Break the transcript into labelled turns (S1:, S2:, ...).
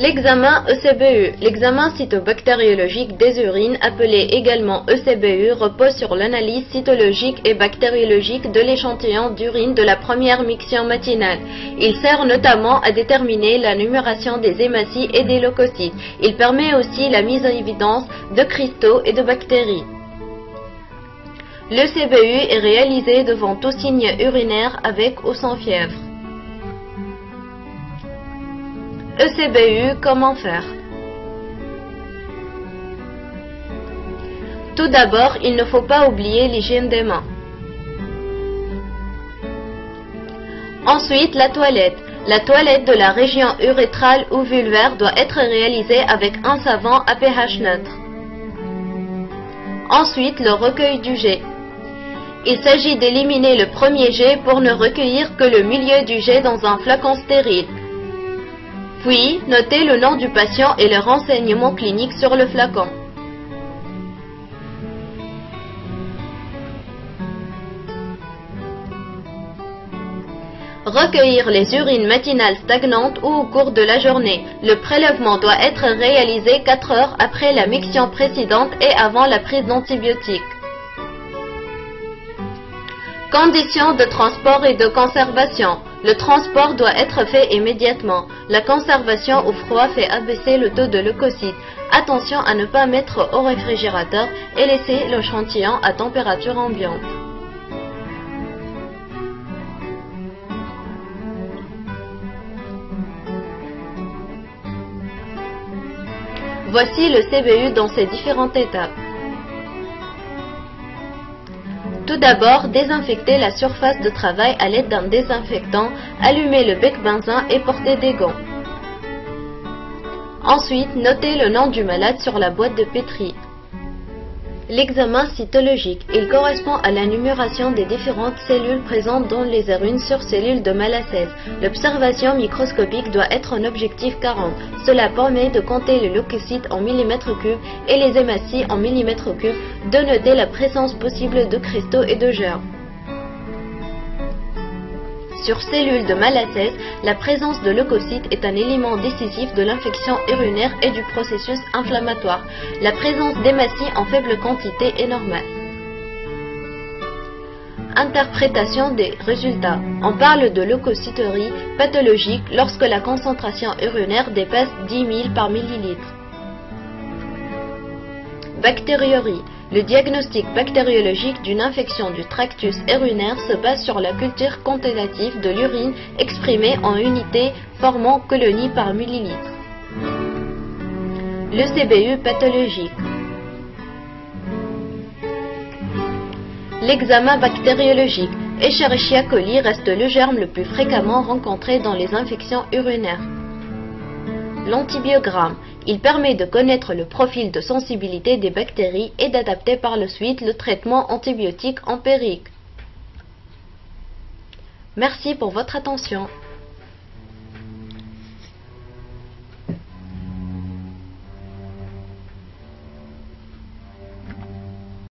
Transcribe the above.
S1: L'examen ECBU. L'examen cytobactériologique des urines, appelé également ECBU, repose sur l'analyse cytologique et bactériologique de l'échantillon d'urine de la première miction matinale. Il sert notamment à déterminer la numération des hématies et des leucocytes. Il permet aussi la mise en évidence de cristaux et de bactéries. L'ECBU est réalisé devant tout signe urinaire avec ou sans fièvre. ECBU, comment faire? Tout d'abord, il ne faut pas oublier l'hygiène des mains. Ensuite, la toilette. La toilette de la région urétrale ou vulvaire doit être réalisée avec un savon à pH neutre. Ensuite, le recueil du jet. Il s'agit d'éliminer le premier jet pour ne recueillir que le milieu du jet dans un flacon stérile. Puis, notez le nom du patient et les renseignements cliniques sur le flacon. Recueillir les urines matinales stagnantes ou au cours de la journée. Le prélèvement doit être réalisé 4 heures après la miction précédente et avant la prise d'antibiotiques. Conditions de transport et de conservation. Le transport doit être fait immédiatement. La conservation au froid fait abaisser le taux de leucocytes. Attention à ne pas mettre au réfrigérateur et laisser l'échantillon à température ambiante. Voici le CBU dans ses différentes étapes. Tout d'abord, désinfecter la surface de travail à l'aide d'un désinfectant, allumer le bec benzin et porter des gants. Ensuite, notez le nom du malade sur la boîte de pétri. L'examen cytologique, il correspond à la numération des différentes cellules présentes dans les urines sur cellules de Malassez. L'observation microscopique doit être en objectif 40. Cela permet de compter les leucocytes en millimètres cubes et les hématies en millimètres cubes, de noter la présence possible de cristaux et de germes. Sur cellules de Malassez, la présence de leucocytes est un élément décisif de l'infection urinaire et du processus inflammatoire. La présence d'hématies en faible quantité est normale. Interprétation des résultats. On parle de leucocyturie pathologique lorsque la concentration urinaire dépasse 10 000 par millilitre. Bactériurie. Le diagnostic bactériologique d'une infection du tractus urinaire se base sur la culture quantitative de l'urine exprimée en unités formant colonies par millilitre. Le CBU pathologique. L'examen bactériologique. Escherichia coli reste le germe le plus fréquemment rencontré dans les infections urinaires. L'antibiogramme. Il permet de connaître le profil de sensibilité des bactéries et d'adapter par la suite le traitement antibiotique empirique. Merci pour votre attention.